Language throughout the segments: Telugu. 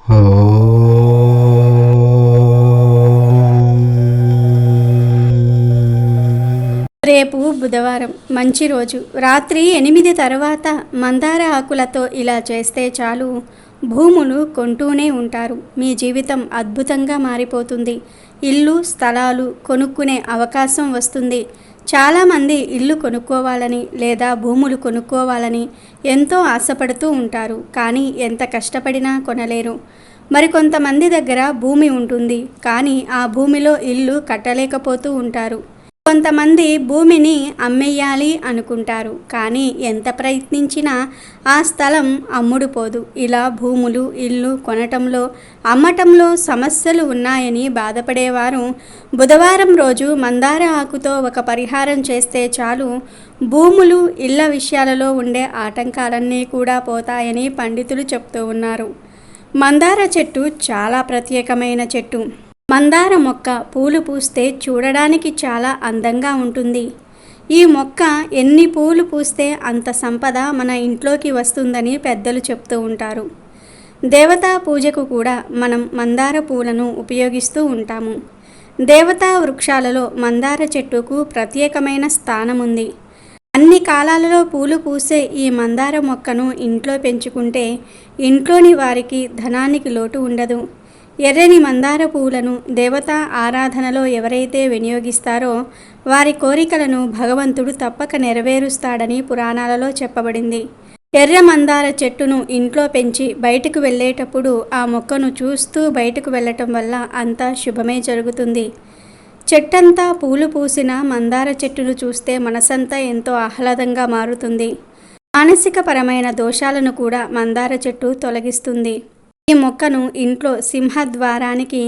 రేపు బుధవారం మంచి రోజు. రాత్రి 8 తర్వాత మందార ఆకులతో ఇలా చేస్తే చాలు, భూములు కొంటూనే ఉంటారు. మీ జీవితం అద్భుతంగా మారిపోతుంది. ఇల్లు స్థలాలు కొనుక్కునే అవకాశం వస్తుంది. చాలామంది ఇల్లు కొనుక్కోవాలని లేదా భూములు కొనుక్కోవాలని ఎంతో ఆశపడుతూ ఉంటారు. కానీ ఎంత కష్టపడినా కొనలేరు. మరికొంతమంది దగ్గర భూమి ఉంటుంది, కానీ ఆ భూమిలో ఇల్లు కట్టలేకపోతూ ఉంటారు. కొంతమంది భూమిని అమ్మేయాలి అనుకుంటారు, కానీ ఎంత ప్రయత్నించినా ఆ స్థలం అమ్ముడుపోదు. ఇలా భూములు ఇల్లు కొనటంలో అమ్మటంలో సమస్యలు ఉన్నాయని బాధపడేవారు బుధవారం రోజు మందార ఆకుతో ఒక పరిహారం చేస్తే చాలు, భూములు ఇళ్ల విషయాలలో ఉండే ఆటంకాలన్నీ కూడా పోతాయని పండితులు చెప్తూ ఉన్నారు. మందార చెట్టు చాలా ప్రత్యేకమైన చెట్టు. మందార మొక్క పూలు పూస్తే చూడడానికి చాలా అందంగా ఉంటుంది. ఈ మొక్క ఎన్ని పూలు పూస్తే అంత సంపద మన ఇంట్లోకి వస్తుందని పెద్దలు చెప్తూ ఉంటారు. దేవతా పూజకు కూడా మనం మందార పూలను ఉపయోగిస్తూ ఉంటాము. దేవతా వృక్షాలలో మందార చెట్టుకు ప్రత్యేకమైన స్థానం ఉంది. అన్ని కాలాలలో పూలు పూసే ఈ మందార మొక్కను ఇంట్లో పెంచుకుంటే ఇంట్లోని వారికి ధనానికి లోటు ఉండదు. ఎర్రని మందార పూలను దేవతా ఆరాధనలో ఎవరైతే వినియోగిస్తారో వారి కోరికలను భగవంతుడు తప్పక నెరవేరుస్తాడని పురాణాలలో చెప్పబడింది. ఎర్ర మందార చెట్టును ఇంట్లో పెంచి బయటకు వెళ్ళేటప్పుడు ఆ మొక్కను చూస్తూ బయటకు వెళ్ళటం వల్ల అంతా శుభమే జరుగుతుంది. చెట్టంతా పూలు పూసిన మందార చెట్టును చూస్తే మనసంతా ఎంతో ఆహ్లాదంగా మారుతుంది. మానసిక పరమైన దోషాలను కూడా మందార చెట్టు తొలగిస్తుంది. ఈ మొక్కను ఇంట్లో సింహద్వారానికి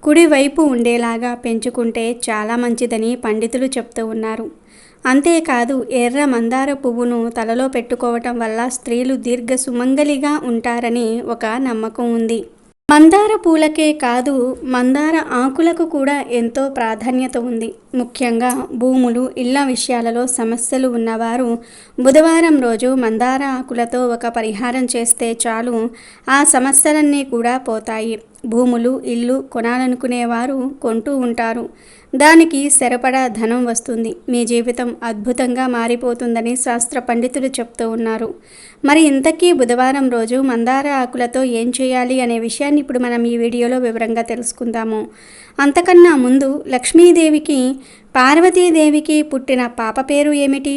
కుడివైపు ఉండేలాగా పెంచుకుంటే చాలా మంచిదని పండితులు చెప్తూ ఉన్నారు. అంతేకాదు, ఎర్ర మందార పువ్వును తలలో పెట్టుకోవటం వల్ల స్త్రీలు దీర్ఘ సుమంగలిగా ఉంటారని ఒక నమ్మకం ఉంది. మందార పూలకే కాదు, మందార ఆకులకు కూడా ఎంతో ప్రాధాన్యత ఉంది. ముఖ్యంగా భూములు ఇళ్ల విషయాలలో సమస్యలు ఉన్నవారు బుధవారం రోజు మందార ఆకులతో ఒక పరిహారం చేస్తే చాలు, ఆ సమస్యలన్నీ కూడా పోతాయి. భూములు ఇల్లు కొనాలనుకునేవారు కొంటూ ఉంటారు. దానికి సరిపడా ధనం వస్తుంది. మీ జీవితం అద్భుతంగా మారిపోతుందని శాస్త్ర పండితులు చెప్తూ ఉన్నారు. మరి ఇంతకీ బుధవారం రోజు మందార ఆకులతో ఏం చేయాలి అనే విషయాన్ని ఇప్పుడు మనం ఈ వీడియోలో వివరంగా తెలుసుకుందాము. అంతకన్నా ముందు లక్ష్మీదేవికి పార్వతీదేవికి పుట్టిన పాప పేరు ఏమిటి,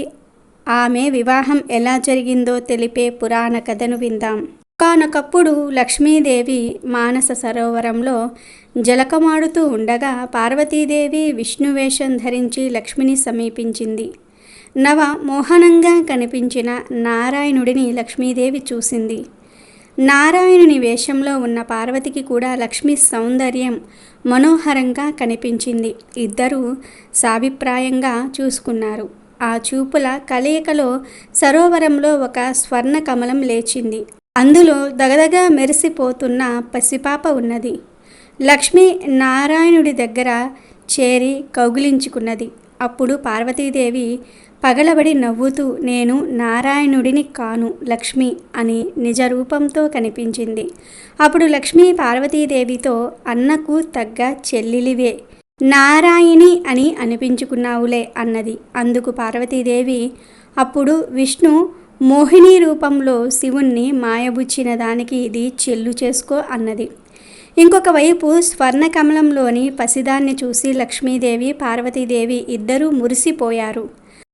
ఆమె వివాహం ఎలా జరిగిందో తెలిపే పురాణ కథను విందాం. ఒకానొకప్పుడు లక్ష్మీదేవి మానస సరోవరంలో జలకమాడుతూ ఉండగా పార్వతీదేవి విష్ణువేషం ధరించి లక్ష్మిని సమీపించింది. నవ మోహనంగా కనిపించిన నారాయణుడిని లక్ష్మీదేవి చూసింది. నారాయణుని వేషంలో ఉన్న పార్వతికి కూడా లక్ష్మి సౌందర్యం మనోహరంగా కనిపించింది. ఇద్దరూ సాభిప్రాయంగా చూసుకున్నారు. ఆ చూపుల కలయికలో సరోవరంలో ఒక స్వర్ణ కమలం లేచింది. అందులో దగదగా మెరిసిపోతున్న పసిపాప ఉన్నది. లక్ష్మి నారాయణుడి దగ్గర చేరి కౌగిలించుకున్నది. అప్పుడు పార్వతీదేవి పగలబడి నవ్వుతూ, నేను నారాయణుడిని కాను, లక్ష్మి అని నిజ రూపంతో కనిపించింది. అప్పుడు లక్ష్మి పార్వతీదేవితో, అన్నకు తగ్గ చెల్లిలివే, నారాయణి అని అనిపించుకున్నావులే అన్నది. అందుకు పార్వతీదేవి, అప్పుడు విష్ణు మోహిని రూపంలో శివుణ్ణి మాయబుచ్చిన దానికి ఇది చెల్లు చేసుకో అన్నది. ఇంకొక వైపు స్వర్ణకమలంలోని పసిదాన్ని చూసి లక్ష్మీదేవి పార్వతీదేవి ఇద్దరూ మురిసిపోయారు.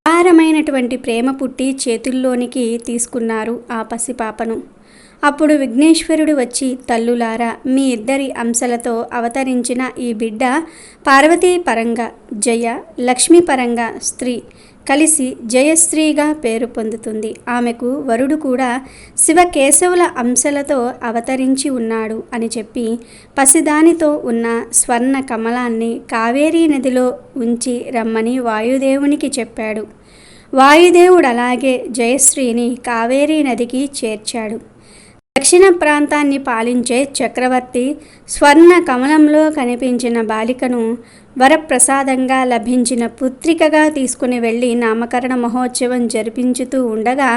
అపారమైనటువంటి ప్రేమ పుట్టి చేతుల్లోనికి తీసుకున్నారు ఆ పసిపాపను. అప్పుడు విఘ్నేశ్వరుడు వచ్చి, తల్లులారా, మీ ఇద్దరి అంశలతో అవతరించిన ఈ బిడ్డ పార్వతీ పరంగా జయ, లక్ష్మీ పరంగా స్త్రీ కలిసి జయశ్రీగా పేరు పొందుతుంది. ఆమెకు వరుడు కూడా శివకేశవుల అంశలతో అవతరించి ఉన్నాడు అని చెప్పి పసిదానితో ఉన్న స్వర్ణ కమలాన్ని కావేరీ నదిలో ఉంచి రమ్మని వాయుదేవునికి చెప్పాడు. వాయుదేవుడు అలాగే జయశ్రీని కావేరీ నదికి చేర్చాడు. దక్షిణ ప్రాంతాన్ని పాలించే చక్రవర్తి స్వర్ణ కమలంలో కనిపించిన బాలికను వరప్రసాదంగా లభించిన పుత్రికగా తీసుకుని వెళ్ళి నామకరణ మహోత్సవం జరిపించుతూ ఉండగా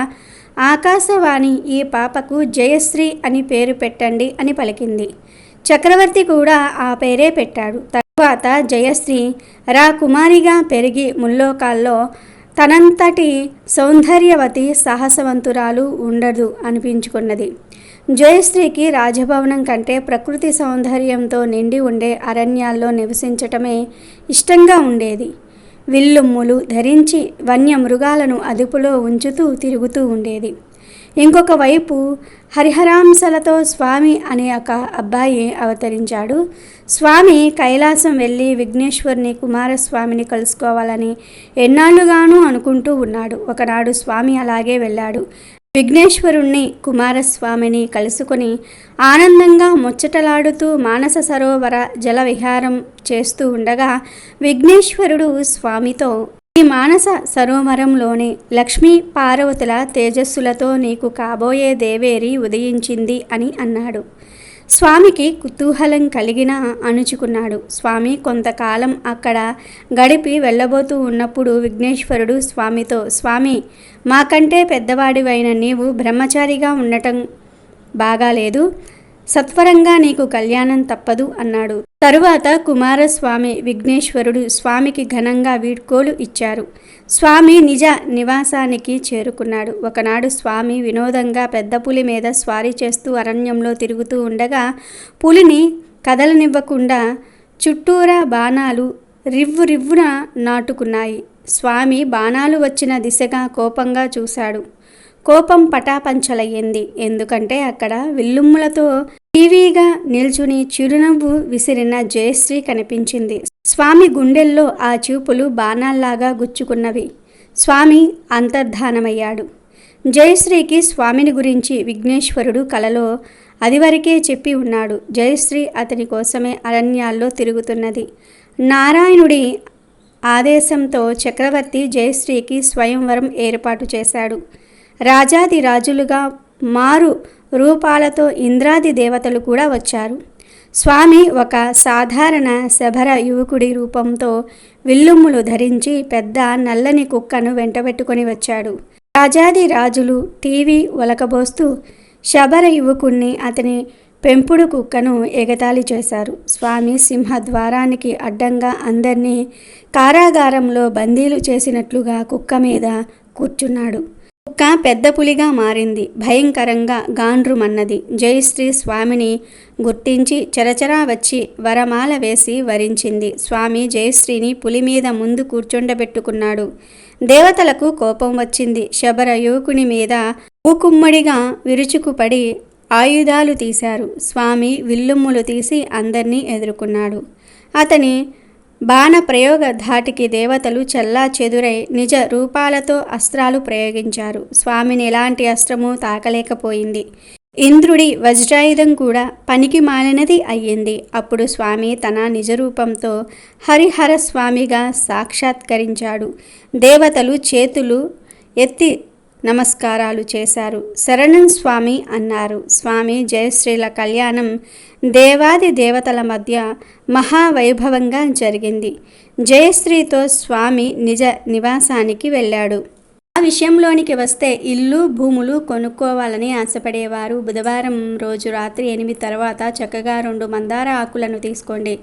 ఆకాశవాణి ఈ పాపకు జయశ్రీ అని పేరు పెట్టండి అని పలికింది. చక్రవర్తి కూడా ఆ పేరే పెట్టాడు. తరువాత జయశ్రీ కుమారిగా పెరిగి ముల్లోకాల్లో తనంతటి సౌందర్యవతి సాహసవంతురాలు ఉండదు అనిపించుకున్నది. జయశ్రీకి రాజభవనం కంటే ప్రకృతి సౌందర్యంతో నిండి ఉండే అరణ్యాల్లో నివసించటమే ఇష్టంగా ఉండేది. విల్లుమ్ములు ధరించి వన్యమృగాలను అదుపులో ఉంచుతూ తిరుగుతూ ఉండేది. ఇంకొక వైపు హరిహరాంశలతో స్వామి అనే ఒక అబ్బాయి అవతరించాడు. స్వామి కైలాసం వెళ్ళి విఘ్నేశ్వరుని కుమారస్వామిని కలుసుకోవాలని ఎన్నాళ్ళుగానూ అనుకుంటూ ఉన్నాడు. ఒకనాడు స్వామి అలాగే వెళ్ళాడు. విఘ్నేశ్వరుణ్ణి కుమారస్వామిని కలుసుకొని ఆనందంగా ముచ్చటలాడుతూ మానస సరోవర జల విహారం చేస్తూ ఉండగా విఘ్నేశ్వరుడు స్వామితో, ఈ మానస సరోవరంలోనే లక్ష్మీ పార్వతుల తేజస్సులతో నీకు కాబోయే దేవేరి ఉదయించింది అని అన్నాడు. స్వామికి కుతూహలం కలిగినా అణుచుకున్నాడు. స్వామి కొంతకాలం అక్కడ గడిపి వెళ్ళబోతూ ఉన్నప్పుడు విఘ్నేశ్వరుడు స్వామితో, స్వామి, మాకంటే పెద్దవాడివైన నీవు బ్రహ్మచారిగా ఉండటం బాగాలేదు, సత్వరంగా నీకు కళ్యాణం తప్పదు అన్నాడు. తరువాత కుమారస్వామి విఘ్నేశ్వరుడు స్వామికి ఘనంగా వీడ్కోలు ఇచ్చారు. స్వామి నిజ నివాసానికి చేరుకున్నాడు. ఒకనాడు స్వామి వినోదంగా పెద్ద పులి మీద స్వారీ చేస్తూ అరణ్యంలో తిరుగుతూ ఉండగా పులిని కదలనివ్వకుండా చుట్టూరా బాణాలు రివ్వున నాటుకున్నాయి. స్వామి బాణాలు వచ్చిన దిశగా కోపంగా చూశాడు. కోపం పటాపంచలయ్యింది. ఎందుకంటే అక్కడ విల్లుమ్ములతో టీవీగా నిల్చుని చిరునవ్వు విసిరిన జయశ్రీ కనిపించింది. స్వామి గుండెల్లో ఆ చూపులు బాణాల్లాగా గుచ్చుకున్నవి. స్వామి అంతర్ధానమయ్యాడు. జయశ్రీకి స్వామిని గురించి విఘ్నేశ్వరుడు కలలో అదివరకే చెప్పి ఉన్నాడు. జయశ్రీ అతని కోసమే అరణ్యాల్లో తిరుగుతున్నది. నారాయణుడి ఆదేశంతో చక్రవర్తి జయశ్రీకి స్వయంవరం ఏర్పాటు చేశాడు. రాజాది రాజులుగా మారు రూపాలతో ఇంద్రాది దేవతలు కూడా వచ్చారు. స్వామి ఒక సాధారణ శబర యువకుడి రూపంతో విల్లుమ్ములు ధరించి పెద్ద నల్లని కుక్కను వెంటబెట్టుకొని వచ్చాడు. రాజాది రాజులు టీవీ ఒలకబోస్తూ శబర యువకుణ్ణి, అతని పెంపుడు కుక్కను ఎగతాళి చేశారు. స్వామి సింహద్వారానికి అడ్డంగా అందరినీ కారాగారంలో బందీలు చేసినట్లుగా కుక్క మీద కూర్చున్నాడు. కుక్క పెద్ద పులిగా మారింది. భయంకరంగా గాండ్రుమన్నది. జయశ్రీ స్వామిని గుర్తించి చరచరా వచ్చి వరమాల వేసి వరించింది. స్వామి జయశ్రీని పులి మీద ముందు కూర్చుండబెట్టుకున్నాడు. దేవతలకు కోపం వచ్చింది. శబర యువకుని మీద ఊకుమ్మడిగా విరుచుకుపడి ఆయుధాలు తీశారు. స్వామి విల్లుమ్ములు తీసి అందర్నీ ఎదుర్కొన్నాడు. అతని బాణ ప్రయోగ ధాటికి దేవతలు చల్లా చెదురై నిజ రూపాలతో అస్త్రాలు ప్రయోగించారు. స్వామిని ఎలాంటి అస్త్రము తాకలేకపోయింది. ఇంద్రుడి వజ్రాయుధం కూడా పనికి మాలినది అయ్యింది. అప్పుడు స్వామి తన నిజరూపంతో హరిహర స్వామిగా సాక్షాత్కరించాడు. దేవతలు చేతులు ఎత్తి నమస్కారాలు చేశారు. శరణం స్వామి అన్నారు. స్వామి జయశ్రీల కళ్యాణం దేవాది దేవతల మధ్య మహావైభవంగా జరిగింది. జయశ్రీతో స్వామి నిజ నివాసానికి వెళ్ళాడు. ఆ విషయంలోనికి వస్తే ఇల్లు భూములు కొనుక్కోవాలని ఆశపడేవారు బుధవారం రోజు రాత్రి 8 తర్వాత చక్కగా 2 మందార ఆకులను తీసుకోండి.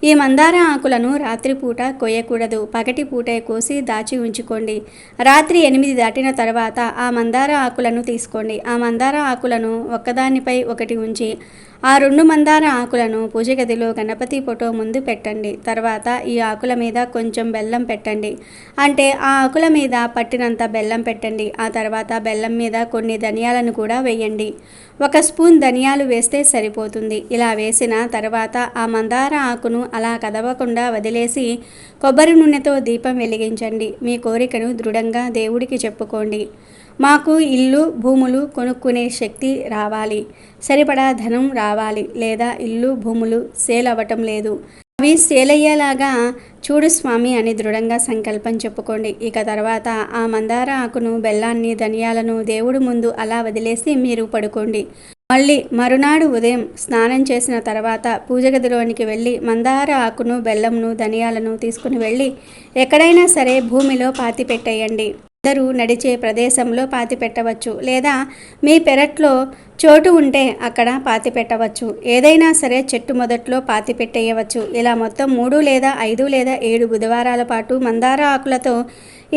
ఈ మందార ఆకులను రాత్రిపూట కొయ్యకూడదు. పగటి పూటే కోసి దాచి ఉంచుకోండి. రాత్రి 8 దాటిన తర్వాత ఆ మందార ఆకులను తీసుకోండి. ఆ మందార ఆకులను ఒక్కదానిపై ఒకటి ఉంచి ఆ 2 మందార ఆకులను పూజ గదిలో గణపతి ఫోటో ముందు పెట్టండి. తర్వాత ఈ ఆకుల మీద కొంచెం బెల్లం పెట్టండి. అంటే ఆ ఆకుల మీద పట్టినంత బెల్లం పెట్టండి. ఆ తర్వాత బెల్లం మీద కొన్ని ధనియాలను కూడా వేయండి. 1 స్పూన్ ధనియాలు వేస్తే సరిపోతుంది. ఇలా వేసిన తర్వాత ఆ మందార ఆకును అలా కదవకుండా వదిలేసి కొబ్బరి నూనెతో దీపం వెలిగించండి. మీ కోరికను దృఢంగా దేవుడికి చెప్పుకోండి. మాకు ఇల్లు భూములు కొనుక్కునే శక్తి రావాలి, సరిపడా ధనం రావాలి, లేదా ఇల్లు భూములు సేల్ అవ్వటం లేదు, అవి సేల్ అయ్యేలాగా చూడు స్వామి అని దృఢంగా సంకల్పం చెప్పుకోండి. ఇక తర్వాత ఆ మందార ఆకును బెల్లాన్ని ధనియాలను దేవుడి ముందు అలా వదిలేసి మీరు పడుకోండి. మళ్ళీ మరునాడు ఉదయం స్నానం చేసిన తర్వాత పూజ గదిలోనికి వెళ్ళి మందార ఆకును బెల్లంను ధనియాలను తీసుకుని వెళ్ళి ఎక్కడైనా సరే భూమిలో పాతి పెట్టేయండి. అందరూ నడిచే ప్రదేశంలో పాతి పెట్టవచ్చు, లేదా మీ పెరట్లో చోటు ఉంటే అక్కడ పాతి పెట్టవచ్చు. ఏదైనా సరే చెట్టు మొదట్లో పాతి పెట్టేయవచ్చు. ఇలా మొత్తం 3 లేదా 5 లేదా 7 బుధవారాల పాటు మందార ఆకులతో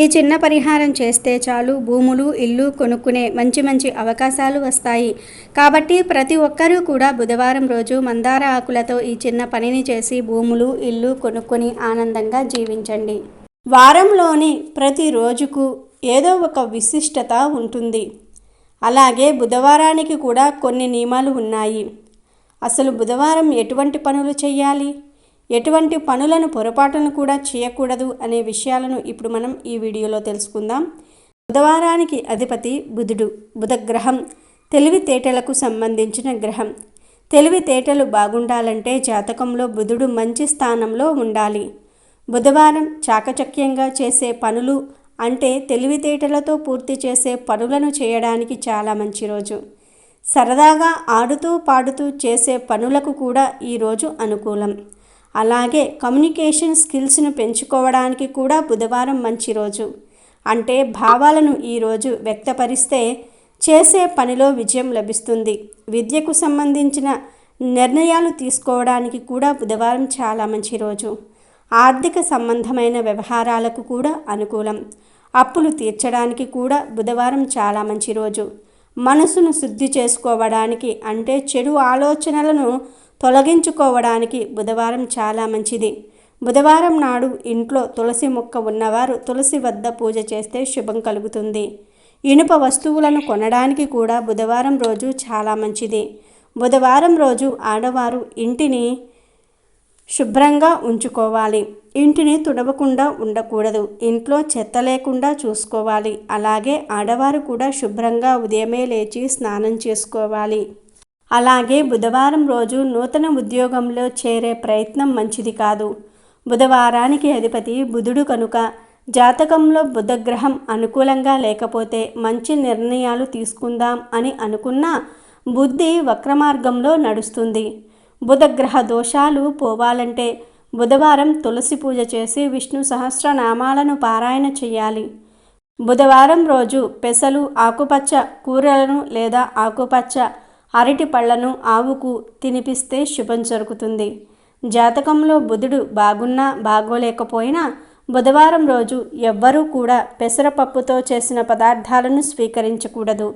ఈ చిన్న పరిహారం చేస్తే చాలు, భూములు, ఇల్లు కొనుక్కునే మంచి అవకాశాలు వస్తాయి. కాబట్టి ప్రతి ఒక్కరూ కూడా బుధవారం రోజు మందార ఆకులతో ఈ చిన్న పనిని చేసి భూములు, ఇల్లు కొనుక్కొని ఆనందంగా జీవించండి. వారంలోని ప్రతి రోజుకు ఏదో ఒక విశిష్టత ఉంటుంది. అలాగే బుధవారానికి కూడా కొన్ని నియమాలు ఉన్నాయి. అసలు బుధవారం ఎటువంటి పనులు చేయాలి, ఎటువంటి పనులను పొరపాటును కూడా చేయకూడదు అనే విషయాలను ఇప్పుడు మనం ఈ వీడియోలో తెలుసుకుందాం. బుధవారానికి అధిపతి బుధుడు. బుధగ్రహం తెలివితేటలకు సంబంధించిన గ్రహం. తెలివితేటలు బాగుండాలంటే జాతకంలో బుధుడు మంచి స్థానంలో ఉండాలి. బుధవారం చాకచక్యంగా చేసే పనులు అంటే తెలివితేటలతో పూర్తి చేసే పనులను చేయడానికి చాలా మంచి రోజు. సరదాగా ఆడుతూ పాడుతూ చేసే పనులకు కూడా ఈరోజు అనుకూలం. అలాగే కమ్యూనికేషన్ స్కిల్స్ను పెంచుకోవడానికి కూడా బుధవారం మంచి రోజు. అంటే భావాలను ఈరోజు వ్యక్తపరిస్తే చేసే పనిలో విజయం లభిస్తుంది. విద్యకు సంబంధించిన నిర్ణయాలు తీసుకోవడానికి కూడా బుధవారం చాలా మంచి రోజు. ఆర్థిక సంబంధమైన వ్యవహారాలకు కూడా అనుకూలం. అప్పులు తీర్చడానికి కూడా బుధవారం చాలా మంచి రోజు. మనసును శుద్ధి చేసుకోవడానికి అంటే చెడు ఆలోచనలను తొలగించుకోవడానికి బుధవారం చాలా మంచిది. బుధవారం నాడు ఇంట్లో తులసి మొక్క ఉన్నవారు తులసి వద్ద పూజ చేస్తే శుభం కలుగుతుంది. ఇనుప వస్తువులను కొనడానికి కూడా బుధవారం రోజు చాలా మంచిది. బుధవారం రోజు ఆడవారు ఇంటిని శుభ్రంగా ఉంచుకోవాలి. ఇంటిని తుడవకుండా ఉండకూడదు. ఇంట్లో చెత్త లేకుండా చూసుకోవాలి. అలాగే ఆడవారు కూడా శుభ్రంగా ఉదయమే లేచి స్నానం చేసుకోవాలి. అలాగే బుధవారం రోజు నూతన ఉద్యోగంలో చేరే ప్రయత్నం మంచిది కాదు. బుధవారానికి అధిపతి బుధుడు కనుక జాతకంలో బుధగ్రహం అనుకూలంగా లేకపోతే మంచి నిర్ణయాలు తీసుకుందాం అని అనుకున్నా బుద్ధి వక్రమార్గంలో నడుస్తుంది. బుధగ్రహ దోషాలు పోవాలంటే బుధవారం తులసి పూజ చేసి విష్ణు సహస్రనామాలను పారాయణ చేయాలి. బుధవారం రోజు పెసలు, ఆకుపచ్చ కూరలను లేదా ఆకుపచ్చ అరటి పళ్లను ఆవుకు తినిపిస్తే శుభం జరుగుతుంది. జాతకంలో బుధుడు బాగున్నా బాగోలేకపోయినా బుధవారం రోజు ఎవ్వరూ కూడా పెసరపప్పుతో చేసిన పదార్థాలను స్వీకరించకూడదు.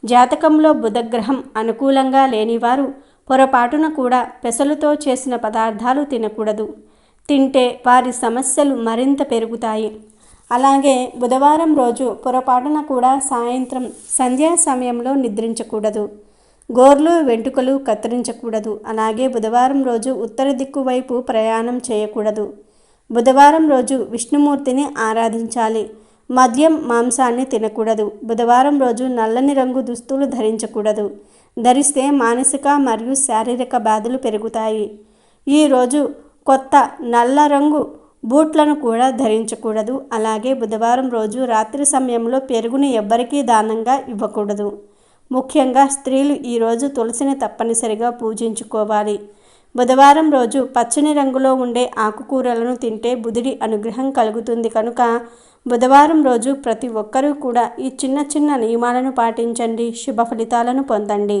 జాతకంలో బుధగ్రహం అనుకూలంగా లేనివారు పొరపాటున కూడా పెసలుతో చేసిన పదార్థాలు తినకూడదు. తింటే వారి సమస్యలు మరింత పెరుగుతాయి. అలాగే బుధవారం రోజు పొరపాటున కూడా సాయంత్రం సంధ్యా సమయంలో నిద్రించకూడదు. గోర్లు, వెంట్రుకలు కత్తిరించకూడదు. అలాగే బుధవారం రోజు ఉత్తర దిక్కు వైపు ప్రయాణం చేయకూడదు. బుధవారం రోజు విష్ణుమూర్తిని ఆరాధించాలి. మద్యం, మాంసాన్ని తినకూడదు. బుధవారం రోజు నల్లని రంగు దుస్తులు ధరించకూడదు. ధరిస్తే మానసిక మరియు శారీరక బాధలు పెరుగుతాయి. ఈరోజు కొత్త నల్ల రంగు బూట్లను కూడా ధరించకూడదు. అలాగే బుధవారం రోజు రాత్రి సమయంలో పెరుగుని ఎవ్వరికీ దానంగా ఇవ్వకూడదు. ముఖ్యంగా స్త్రీలు ఈరోజు తులసిని తప్పనిసరిగా పూజించుకోవాలి. బుధవారం రోజు పచ్చని రంగులో ఉండే ఆకుకూరలను తింటే బుధుడి అనుగ్రహం కలుగుతుంది కనుక బుధవారం రోజు ప్రతి ఒక్కరూ కూడా ఈ చిన్న నియమాలను పాటించండి. శుభ ఫలితాలను పొందండి.